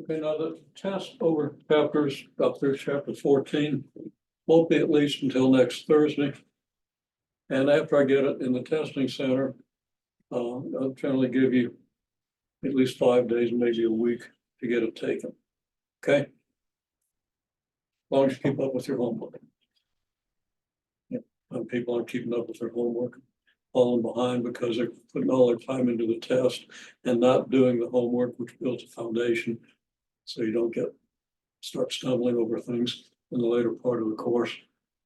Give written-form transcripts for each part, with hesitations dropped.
Okay, now the test over chapters, up through chapter 14, won't be at least until next Thursday. And after I get it in the testing center, I'll generally give you at least 5 days, maybe a week to get it taken. Okay? As long as you keep up with your homework. Yeah, and people aren't keeping up with their homework, falling behind because they're putting all their time into the test and not doing the homework, which builds a foundation. So you don't start stumbling over things in the later part of the course,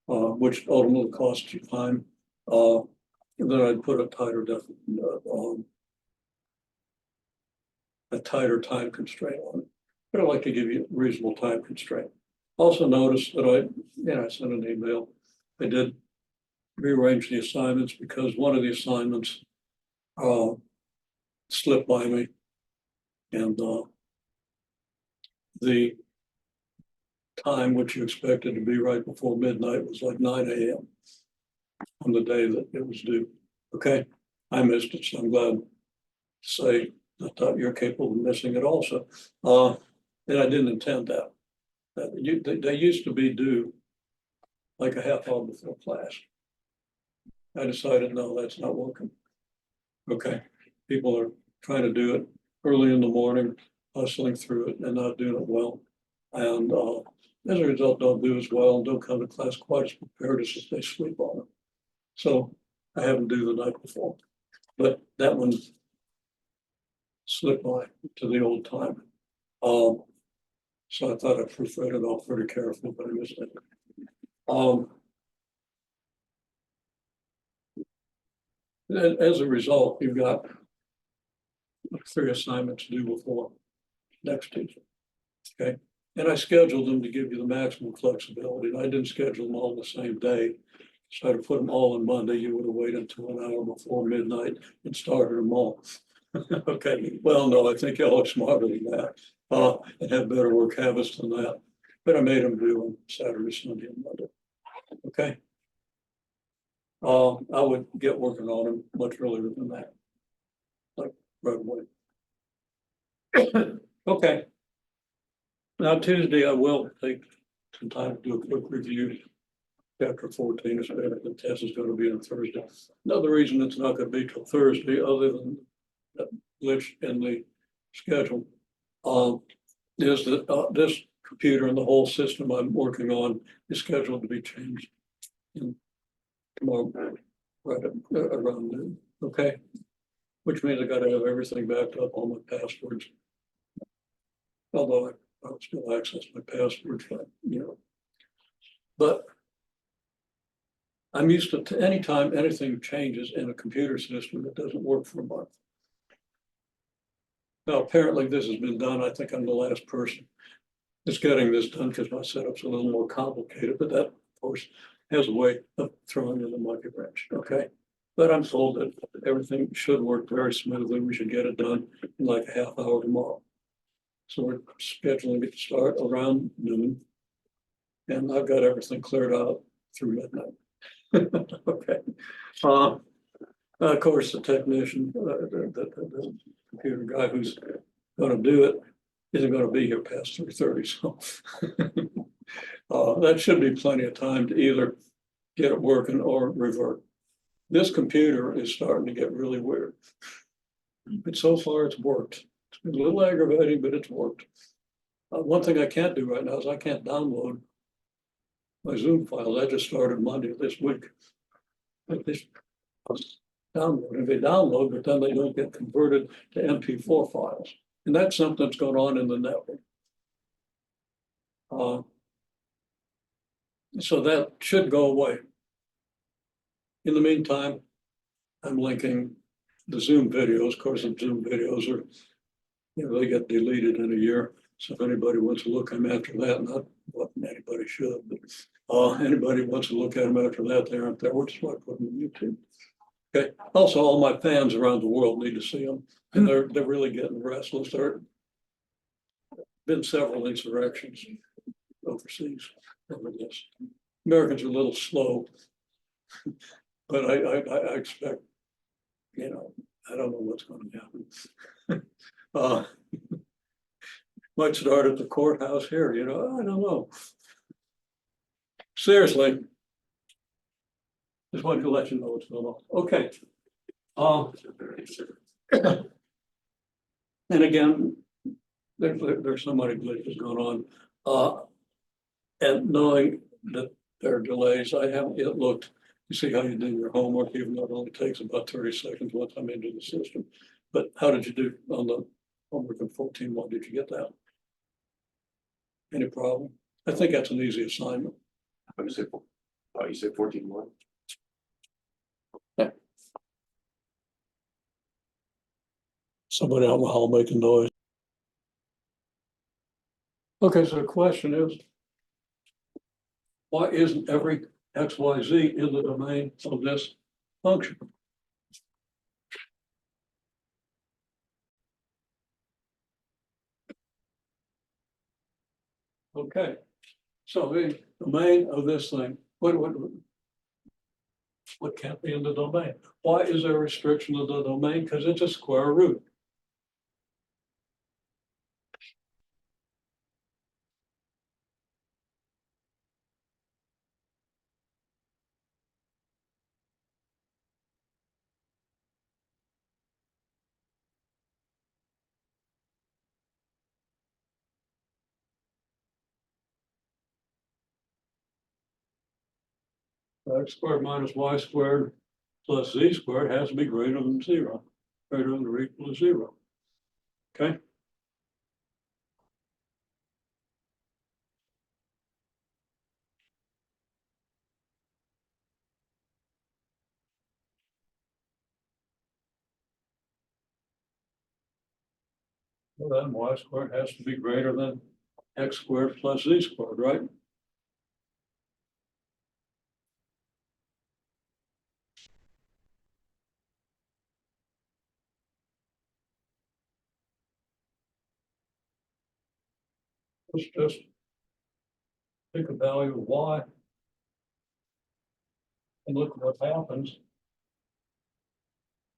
which ultimately costs you time. And then I'd put a tighter time constraint on it. But I like to give you a reasonable time constraint. Also notice that I sent an email. I did rearrange the assignments because one of the assignments slipped by me. And the time which you expected to be right before midnight was like 9 a.m. on the day that it was due. Okay, I missed it, so I'm glad to say I thought you're capable of missing it also. And I didn't intend that. They used to be due like a half hour before class. I decided, no, that's not working. Okay, people are trying to do it early in the morning, hustling through it and not doing it well. And as a result, don't do as well and don't come to class quite as prepared as if they sleep on it. So I have them do the night before, but that one slipped by to the old time. So I thought I proofread it all pretty carefully, but I missed it. As a result, you've got 3 assignments due before next Tuesday. Okay, and I scheduled them to give you the maximum flexibility. And I didn't schedule them all on the same day. So to put them all on Monday, you would have waited until an hour before midnight and started them all. Okay, well, no, I think y'all are smarter than that. And have better work habits than that. But I made them do on Saturday, Sunday, and Monday. Okay. I would get working on them much earlier than that. Like right away. Okay. Now Tuesday, I will take some time to do a quick review. Chapter 14, the test is going to be on Thursday. Another reason it's not going to be till Thursday, other than that glitch in the schedule, is that this computer and the whole system I'm working on is scheduled to be changed tomorrow, right around noon. Okay, which means I got to have everything backed up, all my passwords. Although I'll still access my passwords, but I'm used to anytime anything changes in a computer system that doesn't work for a month. Now, apparently this has been done. I think I'm the last person that's getting this done because my setup's a little more complicated, but that, of course, has a way of throwing in the monkey wrench. Okay. But I'm told that everything should work very smoothly. We should get it done in like a half hour tomorrow. So we're scheduling it to start around noon. And I've got everything cleared out through midnight. Okay. Of course, the technician, the computer guy who's going to do it isn't going to be here past 3:30. So that should be plenty of time to either get it working or revert. This computer is starting to get really weird. But so far it's worked. It's been a little aggravating, but it's worked. One thing I can't do right now is I can't download my Zoom files. I just started Monday this week. But this download, if they download, but then they don't get converted to MP4 files. And that's something that's going on in the network. So that should go away. In the meantime, I'm linking the Zoom videos. Of course, the Zoom videos are, they get deleted in a year. So if anybody wants to look at them after that, not what anybody should, but anybody wants to look at them after that, they aren't there, which is why I put them on YouTube. Okay. Also, all my fans around the world need to see them, and they're really getting restless. There have been several insurrections overseas over this. Americans are a little slow, but I expect, I don't know what's going to happen. Might start at the courthouse here, I don't know. Seriously. Just wanted to let you know what's going on. Okay. And again, there's so many glitches going on. And knowing that there are delays, I haven't yet looked to see how you do your homework, even though it only takes about 30 seconds once I'm into the system. But how did you do on the homework in 14.1? Did you get that? Any problem? I think that's an easy assignment. You said 14.1? Somebody out in the hall making noise. Okay, so the question is, why isn't every XYZ in the domain of this function? Okay, so the domain of this thing, what can't be in the domain? Why is there a restriction of the domain? Because it's a square root. X squared minus y squared plus z squared has to be greater than 0, greater than or equal to 0. Okay. Well, then y squared has to be greater than x squared plus z squared, right? Let's just pick a value of y and look at what happens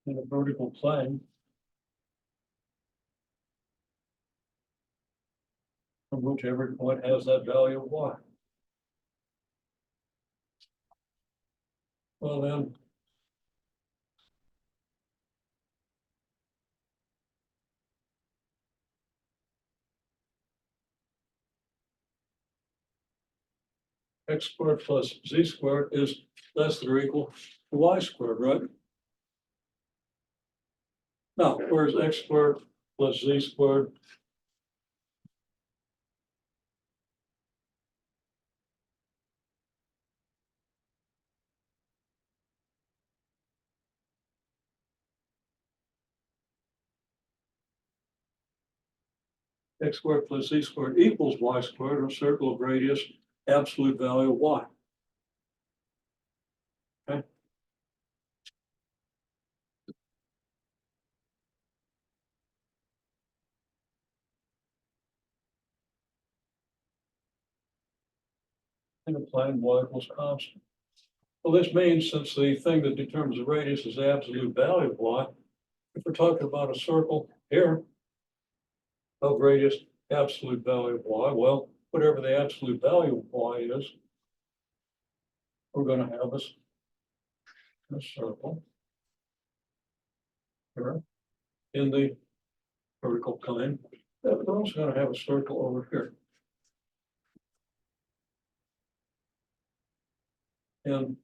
in a vertical plane from which every point has that value of y. Well, then x squared plus z squared is less than or equal to y squared, right? Now, where's x squared plus z squared? X squared plus z squared equals y squared, a circle of radius, absolute value of y. Okay. In a plane, y equals constant. Well, this means since the thing that determines the radius is the absolute value of y, if we're talking about a circle here of radius, absolute value of y, well, whatever the absolute value of y is, we're going to have a circle here in the vertical plane. We're also going to have a circle over here. And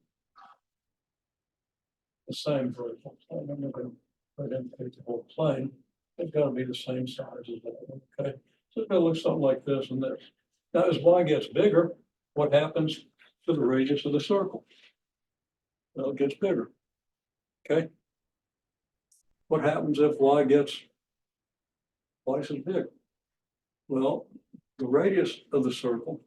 the same vertical plane. I'm not going to indicate the whole plane. It's got to be the same size as that one. Okay. So it's going to look something like this and this. Now, as y gets bigger, what happens to the radius of the circle? Well, it gets bigger. Okay. What happens if y gets twice as big? Well, the radius of the circle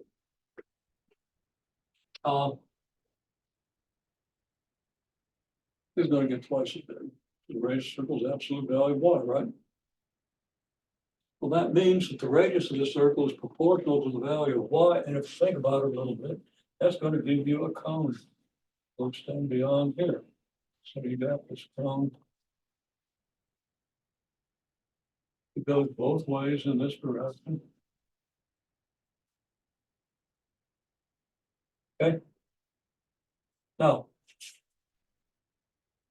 is going to get twice as big. The radius of the circle is absolute value of y, right? Well, that means that the radius of the circle is proportional to the value of y. And if you think about it a little bit, that's going to give you a cone. We'll extend beyond here. So you got this cone. It goes both ways in this direction. Okay? Now,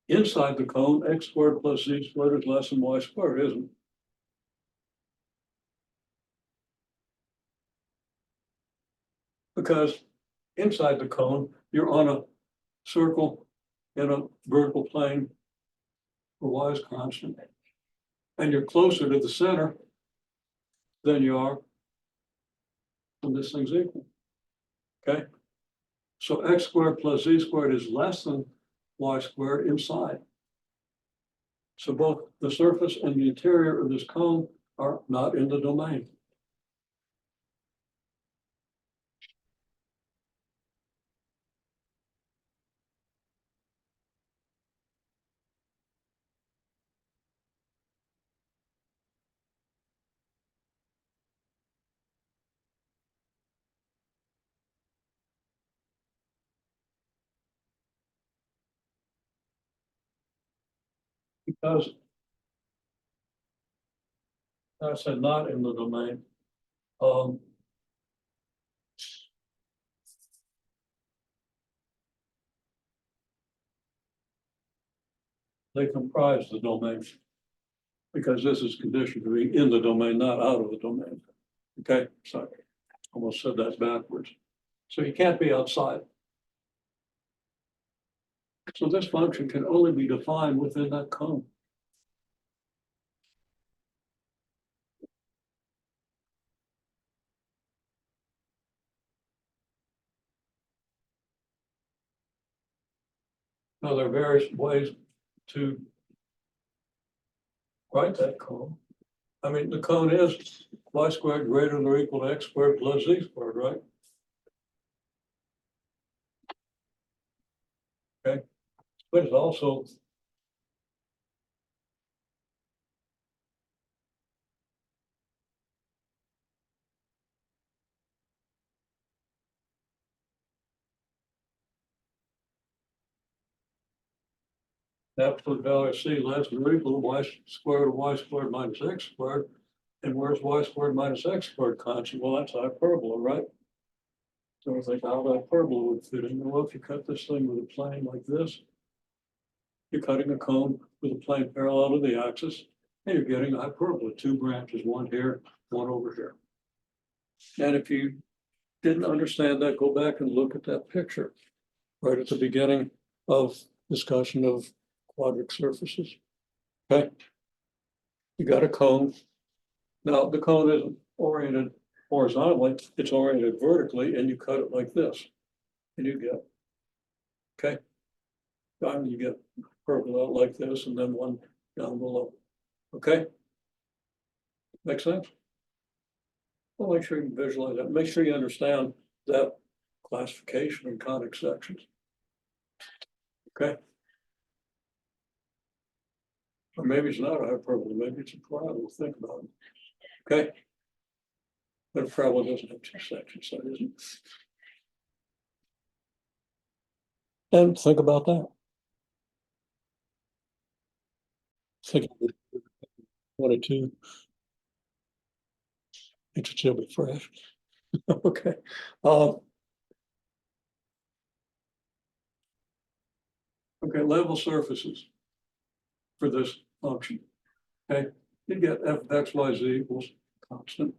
inside the cone, x squared plus z squared is less than y squared, isn't it? Because inside the cone, you're on a circle in a vertical plane for y is constant. And you're closer to the center than you are when this thing's equal. Okay? So x squared plus z squared is less than y squared inside. So both the surface and the interior of this cone are not in the domain. Because I said not in the domain. Um, they comprise the domain. Because this is conditioned to be in the domain, not out of the domain. Okay, sorry, almost said that backwards. So you can't be outside. So this function can only be defined within that cone. Now, there are various ways to write that cone. I mean, the cone is y squared greater than or equal to x squared plus z squared, right? Okay, but it's also absolute value of c less than or equal to y squared minus x squared. And where's y squared minus x squared constant? Well, that's hyperbola, right? So I think how that hyperbola would fit in. Well, if you cut this thing with a plane like this, you're cutting a cone with a plane parallel to the axis, and you're getting a hyperbola, two branches, one here, one over here. And if you didn't understand that, go back and look at that picture right at the beginning of discussion of quadric surfaces. Okay. You got a cone. Now the cone isn't oriented horizontally, it's oriented vertically, and you cut it like this. And you get, okay. Then you get perpendicular like this, and then one down below. Okay. Make sense? Well, make sure you can visualize that. Make sure you understand that classification in conic sections. Okay. Or maybe it's not a hyperbola, maybe it's a parabola. Think about it. Okay. But a parabola doesn't have two sections, so it isn't. And think about that. Think of it. 22. It should still be fresh. Okay. Okay, level surfaces for this function. Okay, you get f of x, y, z equals constant,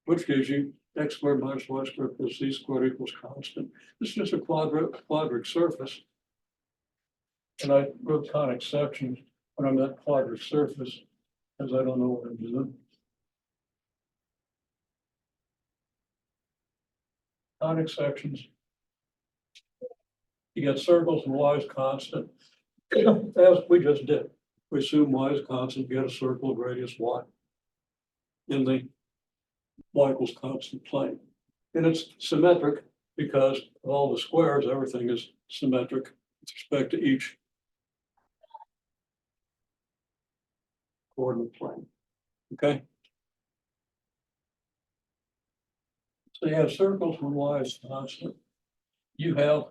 which gives you x squared minus y squared plus z squared equals constant. It's just a quadric surface. And I wrote conic sections when I'm at quadric surface, because I don't know what I'm doing. Conic sections. You get circles and y is constant, as we just did. We assume y is constant, get a circle of radius y in the y equals constant plane. And it's symmetric because of all the squares, everything is symmetric with respect to each coordinate plane. Okay. So you have circles when y is constant. You have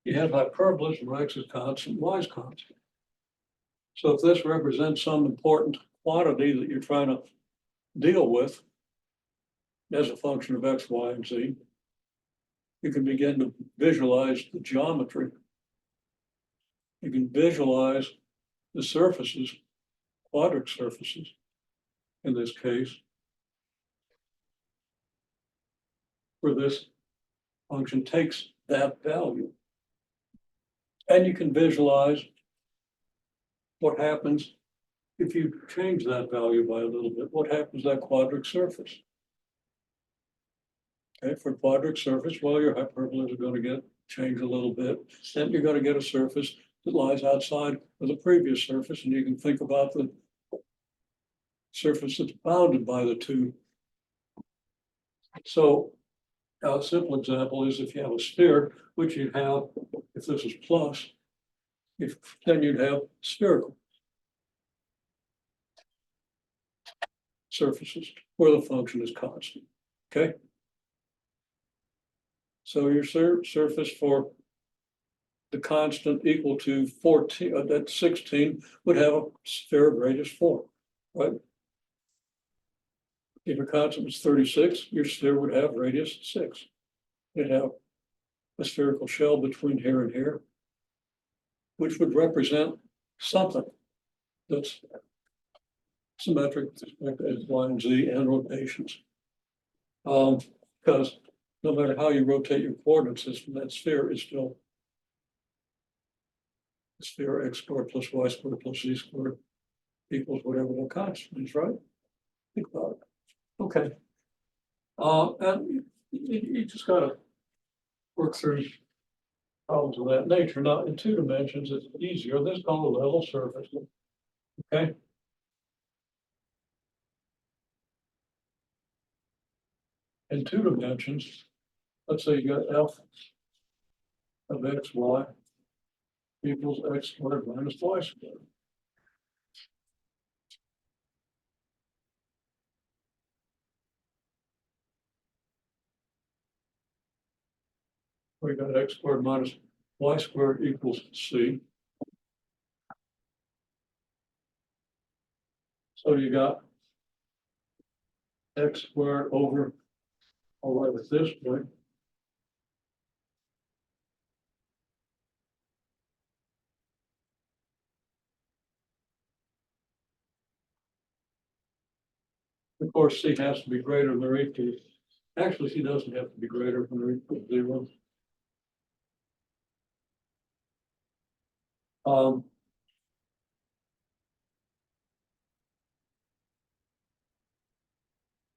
you have hyperbolas where x is constant, y is constant. So if this represents some important quantity that you're trying to deal with as a function of x, y, and z, you can begin to visualize the geometry. You can visualize the surfaces, quadratic surfaces, in this case, where this function takes that value. And you can visualize what happens if you change that value by a little bit. What happens to that quadratic surface? Okay, for quadratic surface, well, your hyperbolas are going to get changed a little bit. Then you're going to get a surface that lies outside of the previous surface, and you can think about the surface that's bounded by the two. So a simple example is if you have a sphere, which you have, if this is plus, then you'd have spherical surfaces where the function is constant, okay? So your surface for the constant equal to 14, that's 16, would have a sphere of radius 4, right? If your constant is 36, your sphere would have radius 6. It'd have a spherical shell between here and here, which would represent something that's symmetric with respect to x, y, and z and rotations. Because no matter how you rotate your coordinate system, that sphere is still the sphere x squared plus y squared plus z squared equals whatever the constant is, right? Think about it. Okay. And you just gotta work through problems of that nature. Now, in 2 dimensions, it's easier. This is called a level surface. Okay. In 2 dimensions, let's say you got f of x, y equals x squared minus y squared. We got x squared minus y squared equals c. So you got x squared over, I'll write it this way. Of course, c has to be greater than or equal. Actually, c doesn't have to be greater than or equal to 0.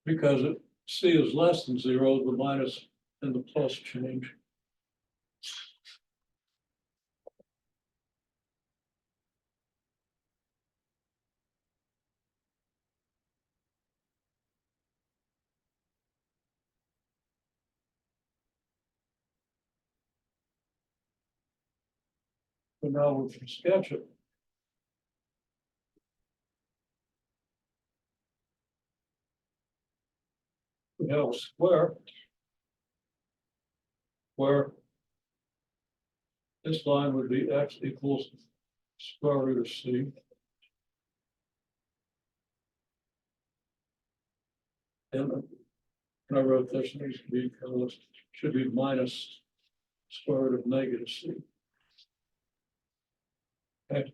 Because c is less than 0, the minus and the plus change. So now we can sketch it. We have a square where this line would be x equals square root of c. And when I wrote this, it needs to be, should be minus square root of negative c. Okay.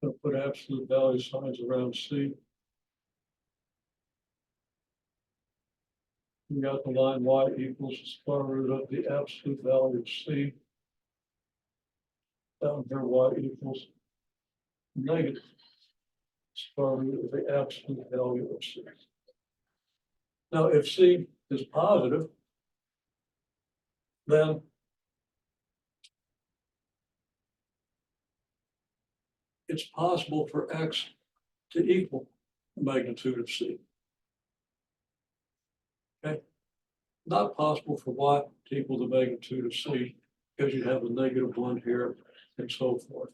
So put absolute value signs around c. We got the line y equals the square root of the absolute value of c. Down here, y equals negative square root of the absolute value of c. Now, if c is positive, then it's possible for x to equal the magnitude of c. Okay, not possible for y to equal the magnitude of c because you have the -1 here and so forth.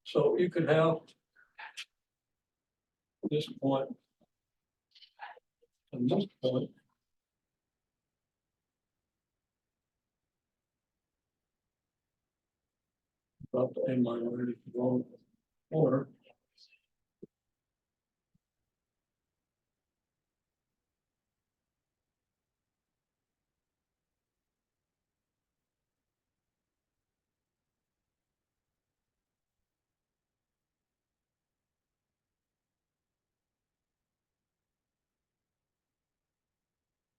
So you could have this point. And this point. About the A minority wrong order.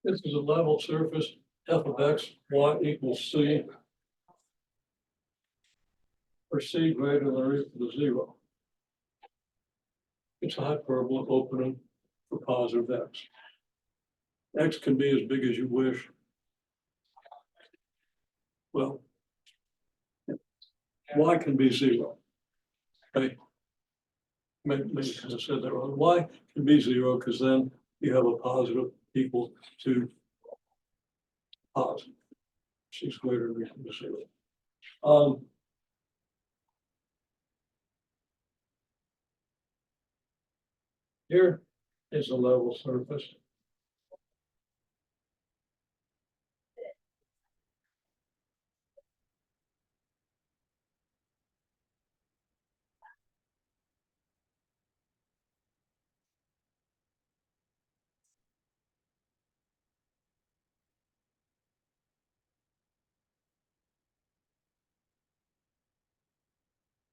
This is a level surface, f of x, y equals c. For c greater than or equal to 0. It's a hyperbola opening for positive x. X can be as big as you wish. Well, y can be 0. Okay. Maybe I said that wrong. Y can be 0 because then you have a positive equal to positive. She's greater than or equal to 0. Here is a level surface.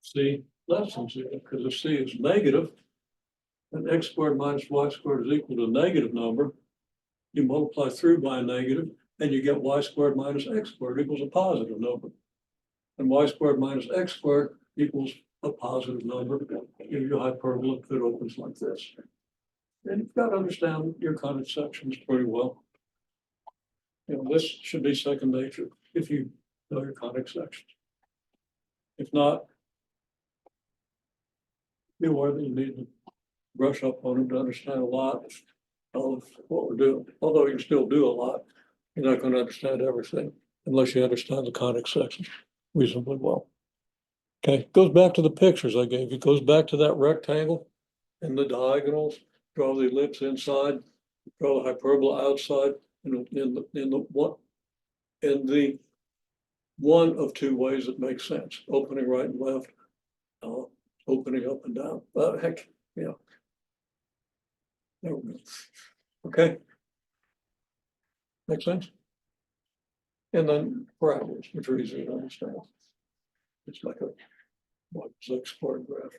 C less than 0 because if C is negative, then x squared minus y squared is equal to a negative number. You multiply through by a negative, and you get y squared minus x squared equals a positive number. And y squared minus x squared equals a positive number. Give you a hyperbola that opens like this. And you've got to understand your conic sections pretty well. You know, this should be second nature if you know your conic sections. If not, be aware that you need to brush up on them to understand a lot of what we're doing. Although you can still do a lot, you're not going to understand everything unless you understand the conic sections reasonably well. Okay, goes back to the pictures I gave you. Goes back to that rectangle and the diagonals. Draw the ellipse inside, draw the hyperbola outside, in the one of two ways that makes sense: opening right and left, opening up and down. Heck, yeah. There we go. Okay. Make sense? And then parabolas, which are easy to understand. It's like a six part graph.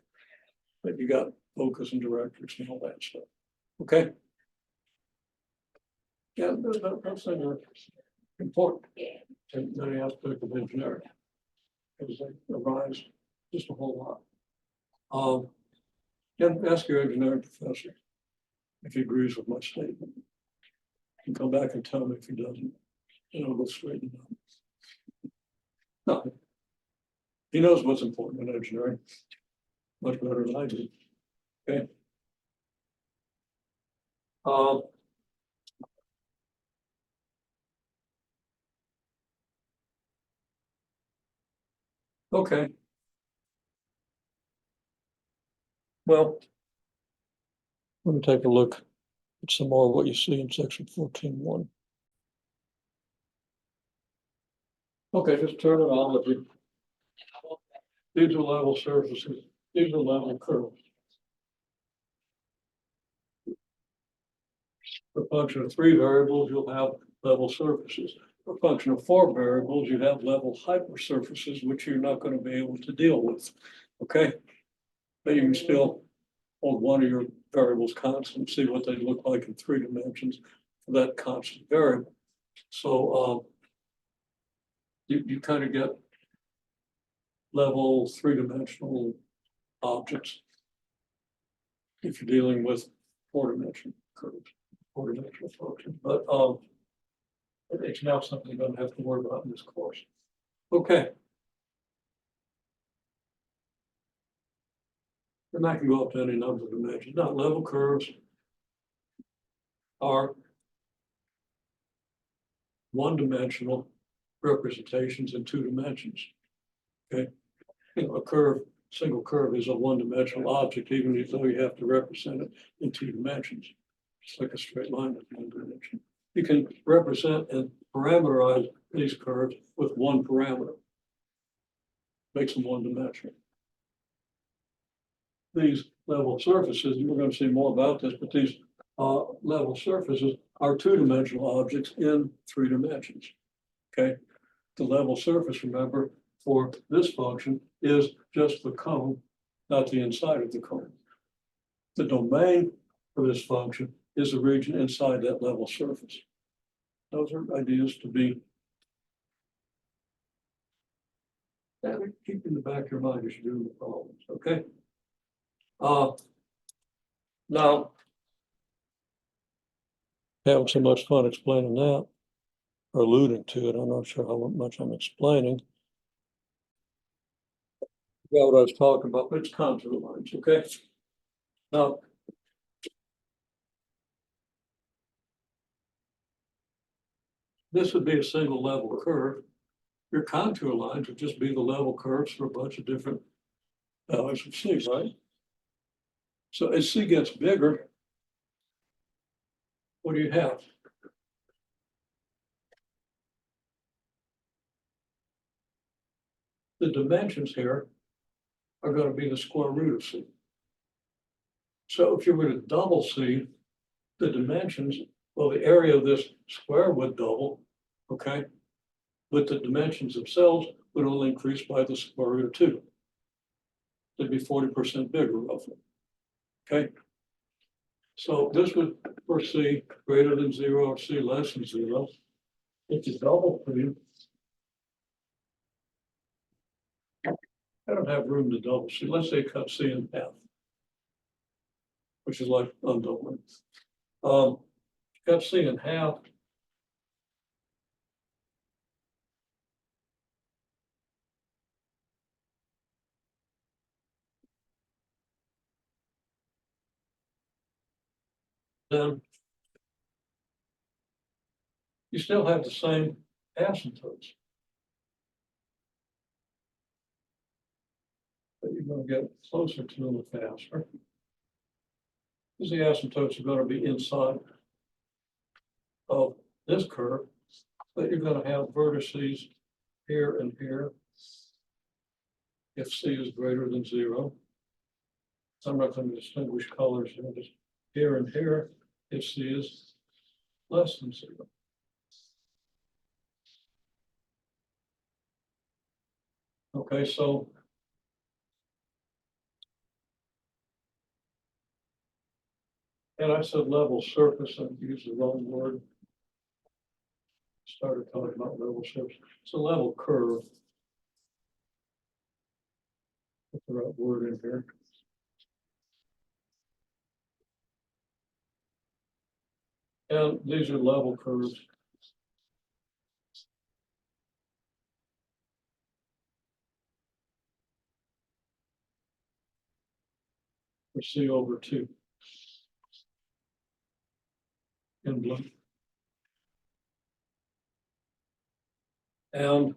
But you got focus and directors and all that stuff. Okay. Yeah, that's important in many aspects of engineering. Because they arise just a whole lot. And ask your engineering professor if he agrees with my statement. And come back and tell me if he doesn't. And I'll go straighten it out. No. He knows what's important in engineering. Much better than I do. Okay. Okay. Well, let me take a look at some more of what you see in section 14.1. Okay, just terminology. These are level surfaces. These are level curves. For a function of 3 variables, you'll have level surfaces. For a function of 4 variables, you have level hypersurfaces, which you're not going to be able to deal with. Okay, but you can still hold one of your variables constant, see what they look like in 3 dimensions for that constant variable. So you kind of get level 3-dimensional objects if you're dealing with 4-dimensional curves, 4-dimensional functions. But it's not something you're going to have to worry about in this course. Okay. And that can go up to any number of dimensions. Now, level curves are 1-dimensional representations in 2 dimensions. Okay. You know, a curve single curve is a one-dimensional object, even though you have to represent it in 2 dimensions. Just like a straight line with 1 dimension. You can represent and parameterize these curves with 1 parameter. Makes them one-dimensional. These level surfaces, and we're going to see more about this, but these level surfaces are 2-dimensional objects in 3 dimensions. Okay, the level surface, remember, for this function is just the cone, not the inside of the cone. The domain for this function is the region inside that level surface. Those are ideas to be keep in the back of your mind as you're doing the problems, okay? Now, having so much fun explaining that, or alluding to it, I'm not sure how much I'm explaining. Yeah, what I was talking about, but it's contour lines, okay? Now, this would be a single level curve. Your contour lines would just be the level curves for a bunch of different values of C, right? So as C gets bigger, what do you have? The dimensions here are going to be the square root of C. So if you were to double C, the dimensions, well, the area of this square would double, okay? But the dimensions themselves would only increase by the square root of 2. They'd be 40% bigger roughly, okay? So this would for C greater than 0 or C less than 0. If you double C, I don't have room to double C. Let's say cut C in half, which is like undoubling. Cut C in half. Then you still have the same asymptotes. But you're going to get closer to them faster. Because the asymptotes are going to be inside of this curve, but you're going to have vertices here and here if C is greater than 0. So I'm not going to distinguish colors here, just here and here if C is less than 0. Okay, so and I said level surface, I used the wrong word. Started talking about level surface. It's a level curve. Put the right word in here. And these are level curves. For C over 2 in blue. And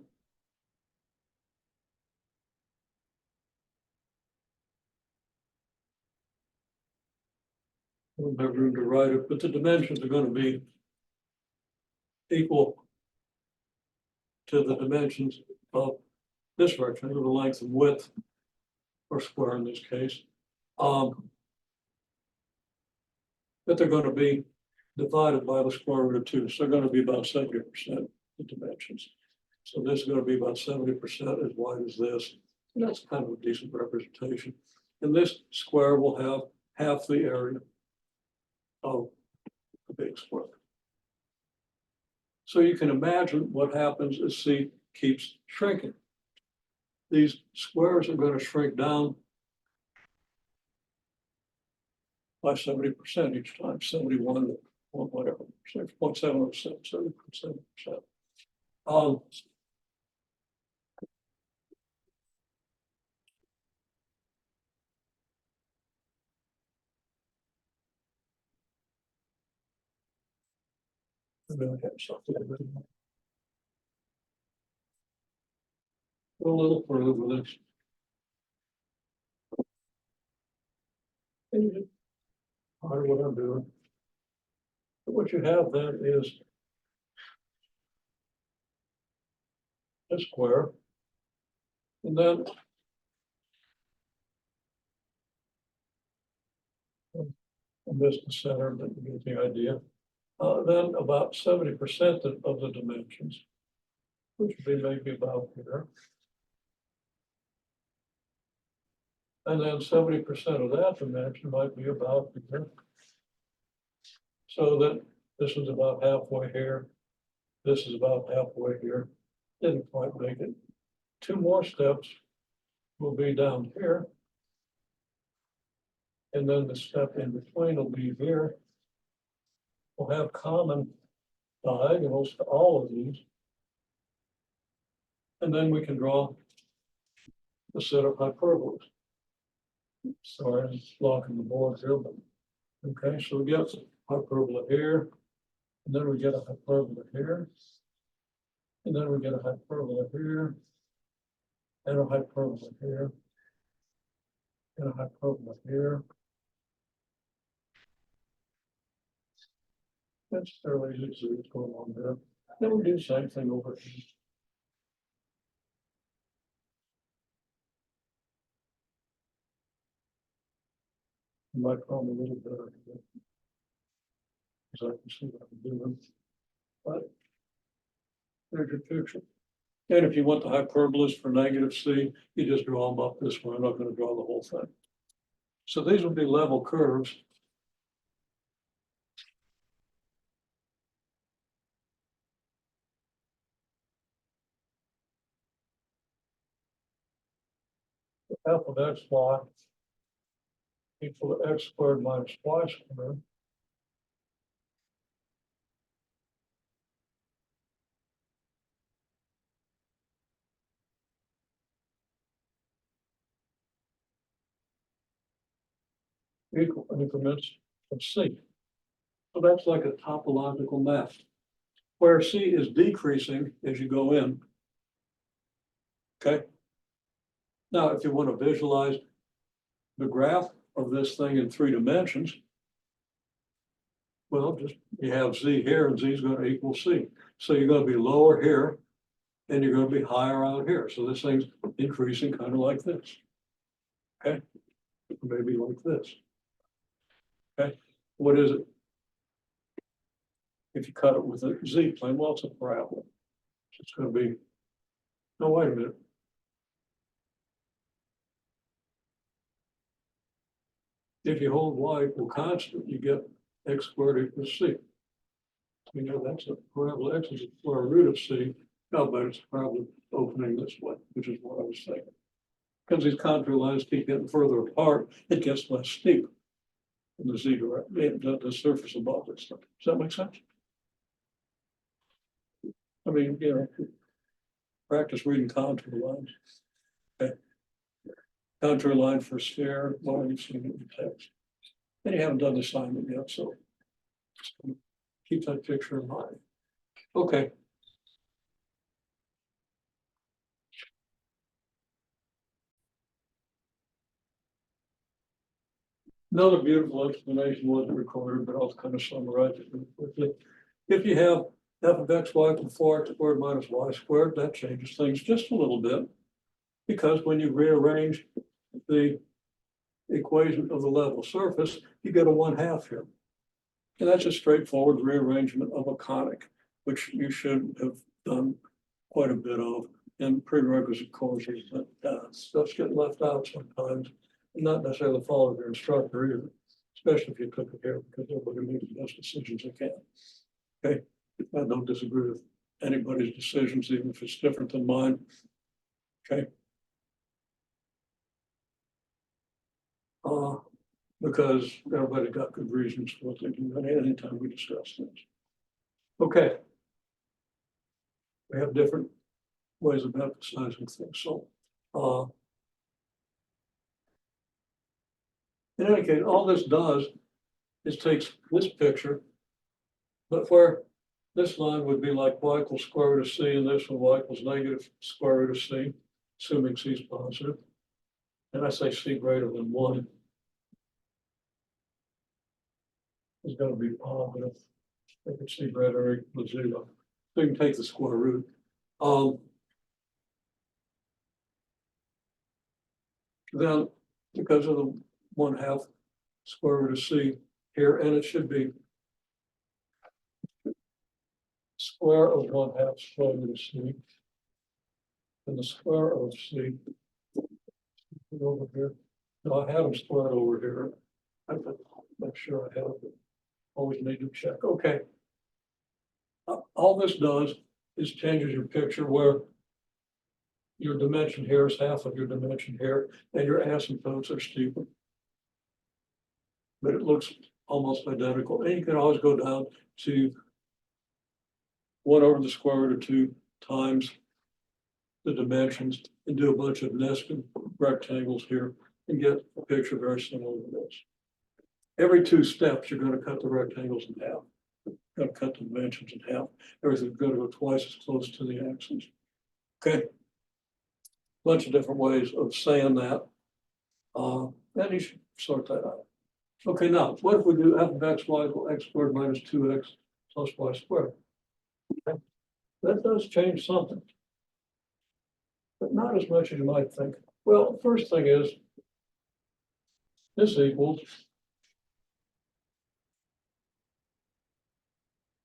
I don't have room to write it, but the dimensions are going to be equal to the dimensions of this rectangle, the length and width, or square in this case. But they're going to be divided by the square root of 2. So they're going to be about 70% the dimensions. So this is going to be about 70% as wide as this. And that's kind of a decent representation. And this square will have half the area of the big square. So you can imagine what happens as C keeps shrinking. These squares are going to shrink down by 70% each time, 71, whatever, 6.7%, 70%. I'm gonna have something. Go a little further with this. Part of what I'm doing. But what you have then is a square. And then and this the center, but you get the idea. Then about 70% of the dimensions, which would be maybe about here. And then 70% of that dimension might be about here. So that this is about halfway here. This is about halfway here. Didn't quite make it. 2 more steps will be down here. And then the step in between will be here. We'll have common diagonals to all of these. And then we can draw a set of hyperbolas. Sorry, I'm blocking the board here, but okay, so we get hyperbola here, and then we get a hyperbola here, and then we get a hyperbola here, and a hyperbola here, and a hyperbola here. That's fairly easy to see what's going on there. Then we do the same thing over here. Might come a little better. Because I can see what I'm doing. But there's your picture. And if you want the hyperbolas for negative C, you just draw them up this way. I'm not going to draw the whole thing. So these would be level curves. F of x, y equal to x squared minus y squared. Equal increments of C. So that's like a topological map where C is decreasing as you go in. Okay. Now, if you want to visualize the graph of this thing in 3 dimensions, well, just you have Z here and Z is going to equal C. So you're going to be lower here and you're going to be higher out here. So this thing's increasing kind of like this. Okay. Maybe like this. Okay. What is it? If you cut it with a Z plane, well, it's a parabola. So it's going to be, no, wait a minute. If you hold y equal constant, you get x squared equals C. You know, that's a parabola. X is the square root of C. No, but it's probably opening this way, which is what I was saying. Because these contour lines keep getting further apart, it gets less steep in the Z direction, the surface above it. Does that make sense? I mean, you know, practice reading contour lines. Okay. Contour line for sphere, well, you've seen it in text. And you haven't done the assignment yet, so keep that picture in mind. Okay. Another beautiful explanation wasn't recorded, but I'll kind of summarize it quickly. If you have f of x, y equal 4x squared minus y squared, that changes things just a little bit. Because when you rearrange the equation of the level surface, you get a 1/2 here. And that's a straightforward rearrangement of a conic, which you should have done quite a bit of in prerequisite courses, but stuff's getting left out sometimes, and not necessarily follow your instructor either, especially if you took it here, because everybody makes the best decisions they can. Okay, I don't disagree with anybody's decisions, even if it's different than mine. Okay. Because everybody got good reasons for what they do anytime we discuss things. Okay. We have different ways of emphasizing things. So in any case, all this does is takes this picture, but where this line would be like y equals square root of C, and this one y equals negative square root of C, assuming C is positive. And I say C greater than 1. is gonna be positive. I can see red or equal to 0. So you can take the square root. Then, because of the 1/2 square root of c here, and it should be square of 1/2 square root of c. And the square of c over here. No, I have them squared over here. I'm not sure I have it. Always need to check. Okay. All this does is changes your picture where your dimension here is half of your dimension here, and your asymptotes are steeper. But it looks almost identical, and you can always go down to 1 over the square root of 2 times the dimensions and do a bunch of nested rectangles here and get a picture very similar to this. Every 2 steps, you're going to cut the rectangles in half. Going to cut the dimensions in half. Everything's going to go twice as close to the axis. Okay. Bunch of different ways of saying that. And you should sort that out. Okay, now what if we do f of x y equal x squared minus 2x plus y squared? Okay. That does change something, but not as much as you might think. Well, the first thing is this equals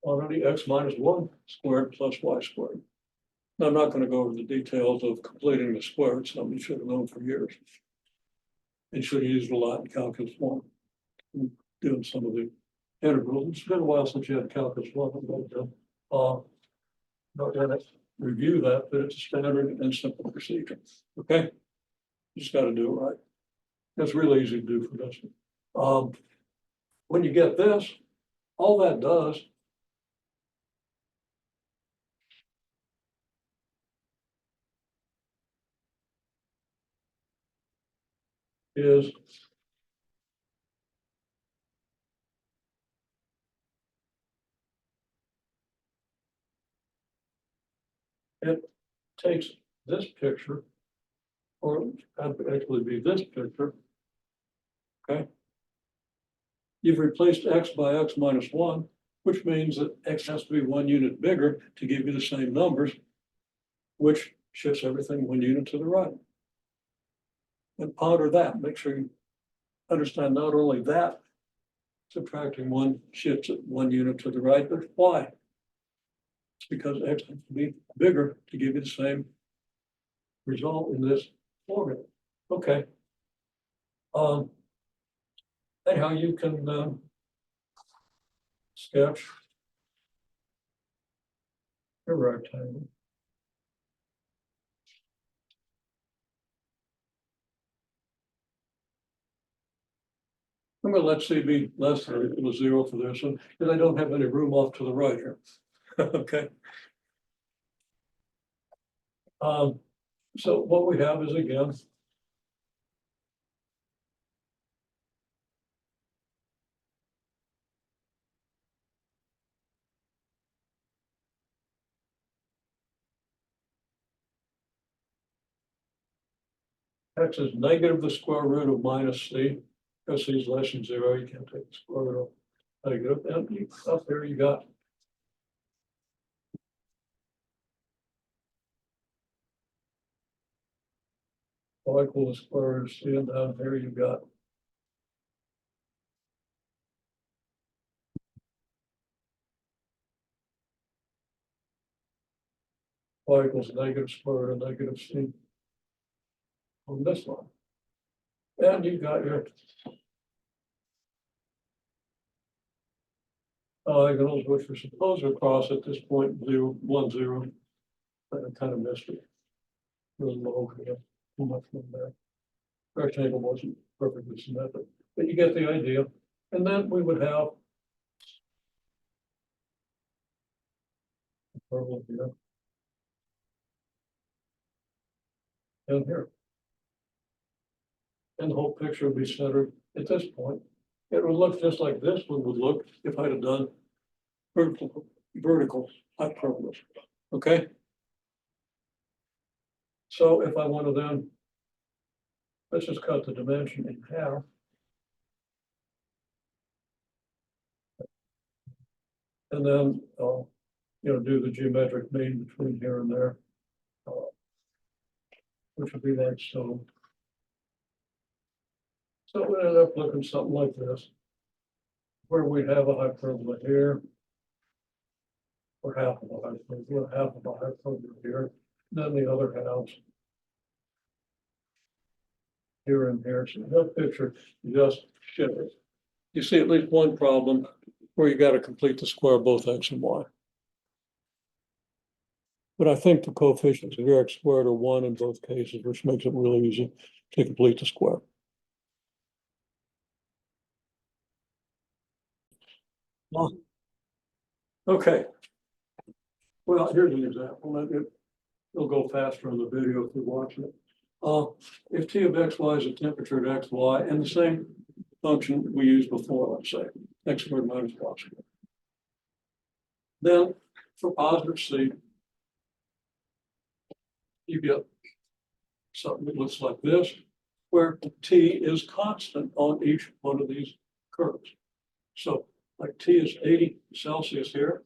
already x minus 1 squared plus y squared. Now, I'm not going to go over the details of completing the square. It's something you should have known for years. And should have used a lot in calculus 1. Doing some of the integrals. It's been a while since you had calculus 1. Not going to review that, but it's a standard and simple procedure. Okay? You just got to do it right. That's really easy to do for this one. When you get this, all that does is it takes this picture, or actually be this picture. Okay. You've replaced x by x minus 1, which means that x has to be 1 unit bigger to give you the same numbers, which shifts everything 1 unit to the right. And ponder that. Make sure you understand not only that subtracting 1 shifts it 1 unit to the right, but why? It's because x has to be bigger to give you the same result in this formula. Okay. Anyhow, you can sketch a rectangle. I'm going to let C be less than or equal to 0 for this one, because I don't have any room off to the right here. Okay. So what we have is, again, x is negative the square root of minus c, because c is less than 0, you can't take the square root of negative. And up there you got y equal to square root of c, and down here you got y equals negative square root of negative c on this one. And you got your diagonals, which are supposed to cross at this point 0, 1, 0. I kind of missed it. It was low here, too much from there. Rectangle wasn't perfectly symmetric, but you get the idea. And then we would have a problem here and here. And the whole picture would be centered at this point. It would look just like this one would look if I'd have done vertical hyperbolas. Okay. So if I want to then, let's just cut the dimension in half. And then, do the geometric mean between here and there. Which would be like so. So we ended up looking something like this. Where we'd have a hyperbola here. Or half of a hyperbola, half of a hyperbola here, then the other half. Here and here, so that picture just shivers. You see at least one problem where you got to complete the square of both x and y. But I think the coefficients of your x squared are 1 in both cases, which makes it really easy to complete the square. Okay. Well, here's an example. It'll go faster on the video if you're watching it. If t of xy is a temperature at xy and the same function we used before, let's say x squared minus y squared. Then for positive c, you get something that looks like this, where t is constant on each one of these curves. So like t is 80 Celsius here.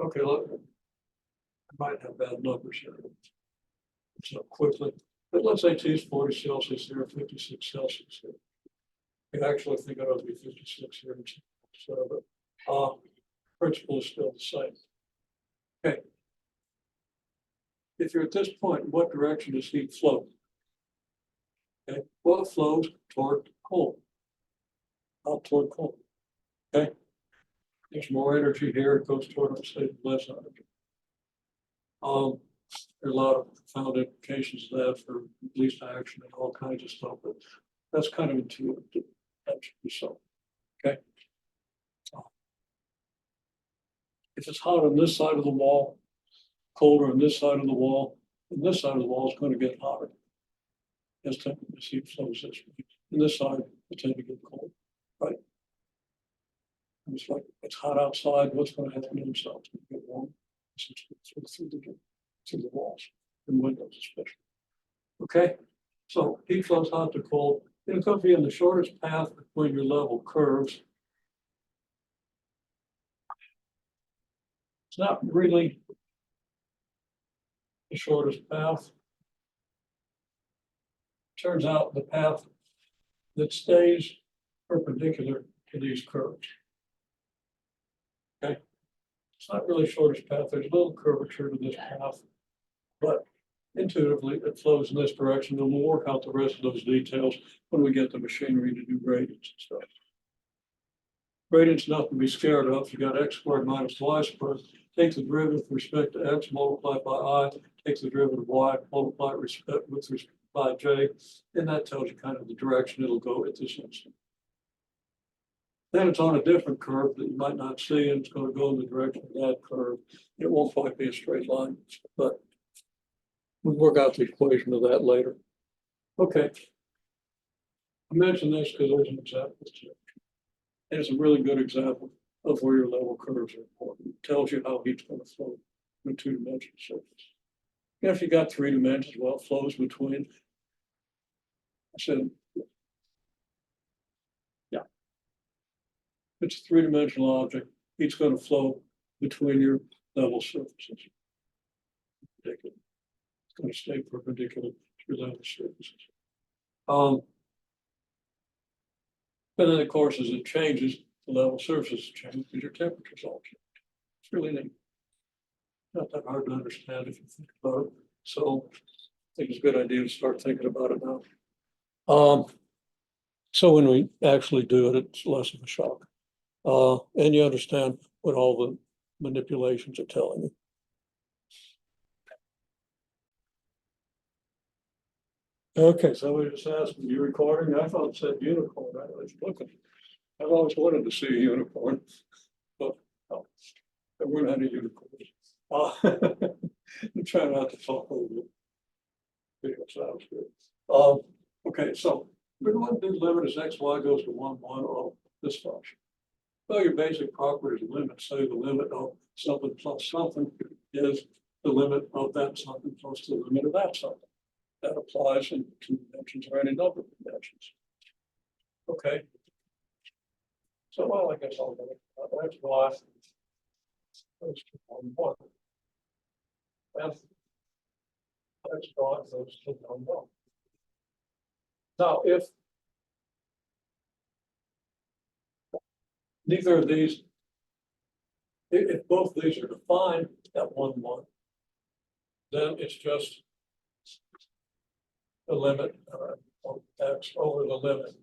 Okay, look, I might have bad numbers here. So quickly, but let's say t is 40 Celsius here, 56 Celsius here. I actually think it ought to be 56 here. So, but principle is still the same. Okay. If you're at this point, in what direction does heat flow? Okay, well, it flows toward cold, out toward cold. Okay, there's more energy here, it goes toward a state of less energy. There's a lot of profound implications of that for least action and all kinds of stuff, but that's kind of intuitive. That should be so. Okay. If it's hot on this side of the wall, colder on this side of the wall, and this side of the wall is going to get hotter. As temperature heat flows this way. And this side will tend to get cold, right? And it's like it's hot outside, what's going to happen inside? It's going to get warm. Through the walls and windows especially. Okay, so heat flows hot to cold. It's going to be in the shortest path between your level curves. It's not really the shortest path. Turns out the path that stays perpendicular to these curves. Okay, it's not really shortest path. There's a little curvature to this path, but intuitively it flows in this direction. And we'll work out the rest of those details when we get the machinery to do gradients and stuff. Gradients nothing to be scared of. You got x squared minus y squared. Take the derivative with respect to x, multiply by I. Take the derivative of y, multiply with respect by j, and that tells you kind of the direction it'll go at this instant. Then it's on a different curve that you might not see, and it's going to go in the direction of that curve. It won't quite be a straight line, but we'll work out the equation of that later. Okay. I mentioned this because there's an example. And it's a really good example of where your level curves are important. It tells you how heat's going to flow in a two-dimensional surface. If you got 3 dimensions, well, it flows between. I said, yeah. It's a 3-dimensional object. It's going to flow between your level surfaces. It's going to stay perpendicular to your level surfaces. And then, of course, as it changes, the level surfaces change because your temperatures all change. It's really neat. Not that hard to understand if you think about it. So I think it's a good idea to start thinking about it now. So when we actually do it, it's less of a shock. And you understand what all the manipulations are telling you. Okay, somebody just asked me, you recording? I thought it said unicorn. I was looking. I've always wanted to see a unicorn, but no, there weren't any unicorns. I'm trying not to talk over the video, sounds good. Okay, so we're going to do limit as xy goes to 1, 1 of this function. Well, your basic properties limit, say the limit of something plus something is the limit of that something plus the limit of that something. That applies in two dimensions or any number of dimensions. Okay. So, well, I guess I'll go, that's why. Those two on one. And that's why those two on one. Now, if neither of these, if both of these are defined at 1, 1, then it's just the limit of x over the limit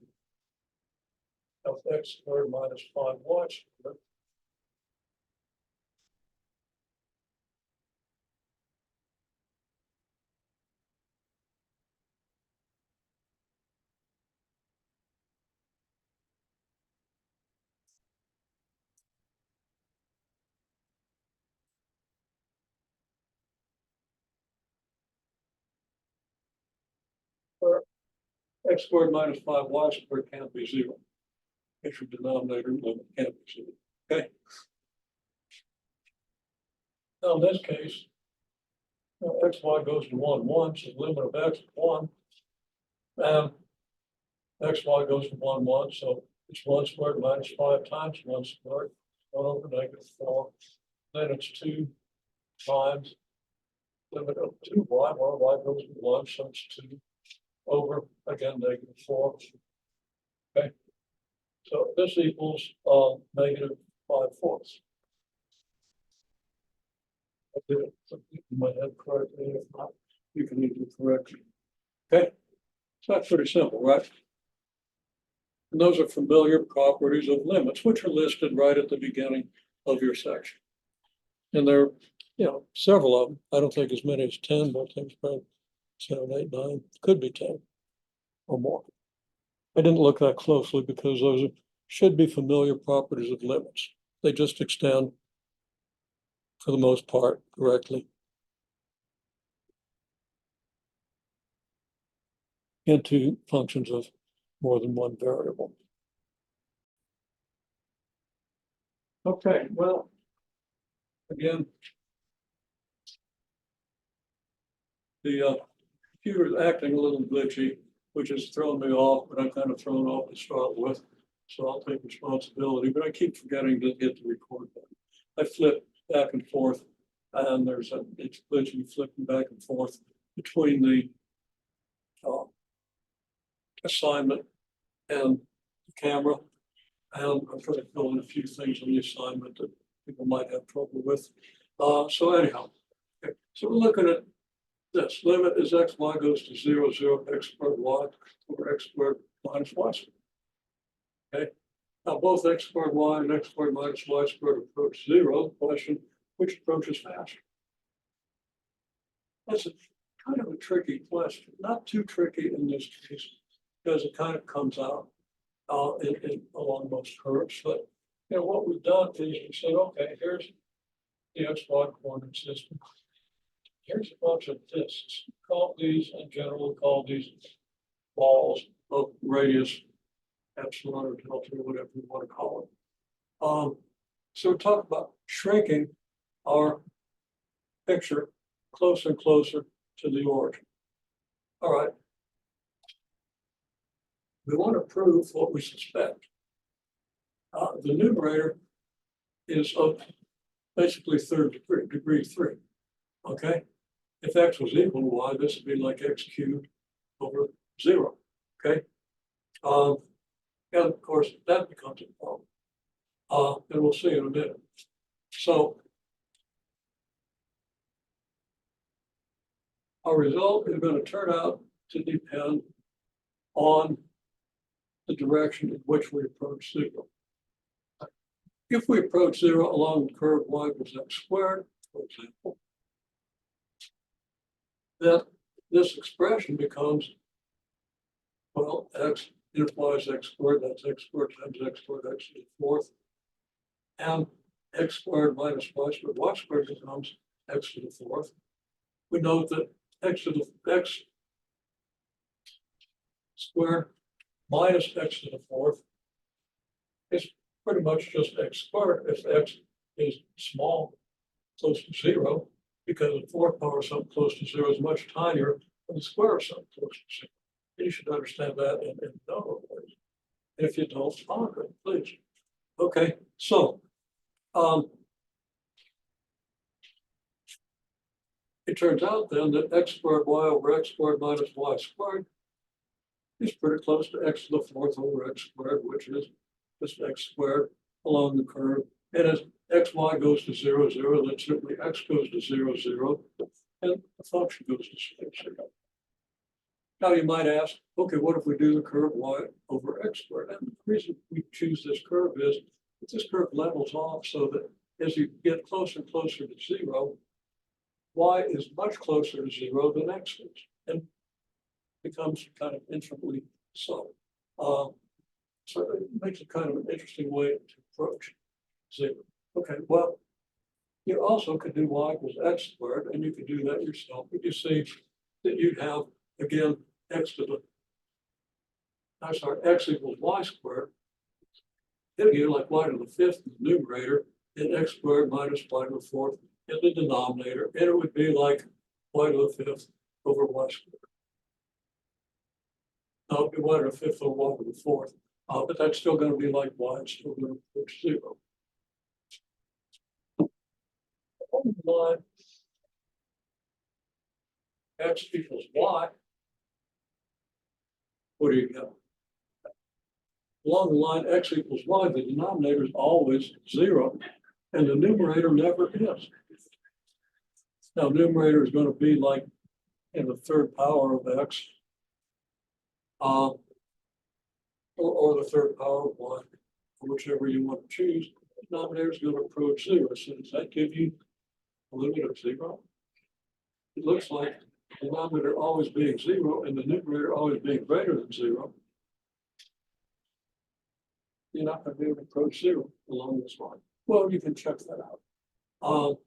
of x squared minus 5y squared. Where x squared minus 5y squared can't be 0. If your denominator limit can't be 0. Okay. Now in this case, xy goes to 1, 1, so the limit of x is 1. And xy goes to 1, 1, so it's 1 squared minus 5 times 1 squared, 1 over -4. Then it's 2 times limit of 2y, well, y goes to 1, so it's 2 over, again, -4. Okay. So this equals -5/4. I did it in my head correctly. If not, you can either correct me. Okay. So that's pretty simple, right? And those are familiar properties of limits, which are listed right at the beginning of your section. And there are, several of them. I don't think as many as 10, but I think it's probably 7, 8, 9, could be 10 or more. I didn't look that closely because those should be familiar properties of limits. They just extend, for the most part, correctly into functions of more than one variable. Okay, well, again, the computer is acting a little glitchy, which has thrown me off, but I'm kind of thrown off to start with. So I'll take responsibility, but I keep forgetting to hit the record button. I flip back and forth, and it's glitchy, flipping back and forth between the assignment and the camera. And I'm trying to fill in a few things on the assignment that people might have trouble with. So anyhow, okay. So we're looking at this limit is xy goes to 0, 0, x squared y over x squared minus y squared. Okay. Now both x squared y and x squared minus y squared approach 0. Question, which approaches faster? That's kind of a tricky question. Not too tricky in this case, because it kind of comes out along most curves. But what we've done is we said, okay, here's the xy coordinate system. Here's a bunch of disks. Call these, in general, call these balls of radius epsilon or delta, or whatever you want to call it. So we're talking about shrinking our picture closer and closer to the origin. All right. We want to prove what we suspect. The numerator is of basically third degree 3. Okay. If x was equal to y, this would be like x cubed over 0. Okay. And of course, that becomes a problem. And we'll see in a minute. So our result is going to turn out to depend on the direction in which we approach 0. If we approach 0 along the curve y equals x squared, for example, then this expression becomes, well, x implies x squared, that's x squared times x squared, x to the 4th. And x squared minus y squared becomes x to the 4th. We note that x squared minus x to the 4th is pretty much just x squared. If x is small, close to 0, because the fourth power of something close to zero is much tinier than the square of something close to zero. You should understand that in no ways. If you don't, ponder it, please. Okay, so it turns out then that x squared y over x squared minus y squared is pretty close to x to the fourth over x squared, which is just x squared along the curve. And as xy goes to 0, 0, then simply x goes to 0, 0, and the function goes to 0. Now you might ask, okay, what if we do the curve y over x squared? And the reason we choose this curve is that this curve levels off so that as you get closer and closer to 0, y is much closer to 0 than x is, and becomes kind of infinitely so. So it makes it kind of an interesting way to approach 0. Okay, well, you also could do y equals x squared, and you could do that yourself, but you see that you'd have, again, x equals y squared. It'll give you like y to the fifth in the numerator, and x squared minus y to the fourth in the denominator, and it would be like y to the fifth over y squared. Now, it'd be y to the fifth over y to the fourth, but that's still going to be like y, it's still going to approach 0. On the line x equals y, what do you get? Along the line x equals y, the denominator is always 0, and the numerator never is. Now, numerator is going to be like in the third power of x, or the third power of y, whichever you want to choose. The denominator is going to approach 0. So does that give you a limit of 0? It looks like the denominator always being 0 and the numerator always being greater than 0. You're not going to be able to approach 0 along this line. Well, you can check that out.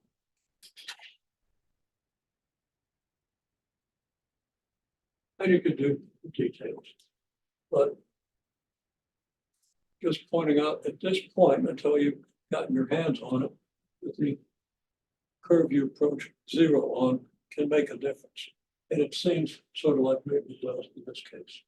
And you could do the details, but just pointing out at this point, until you've gotten your hands on it, that the curve you approach 0 on can make a difference. And it seems sort of like maybe it does in this case.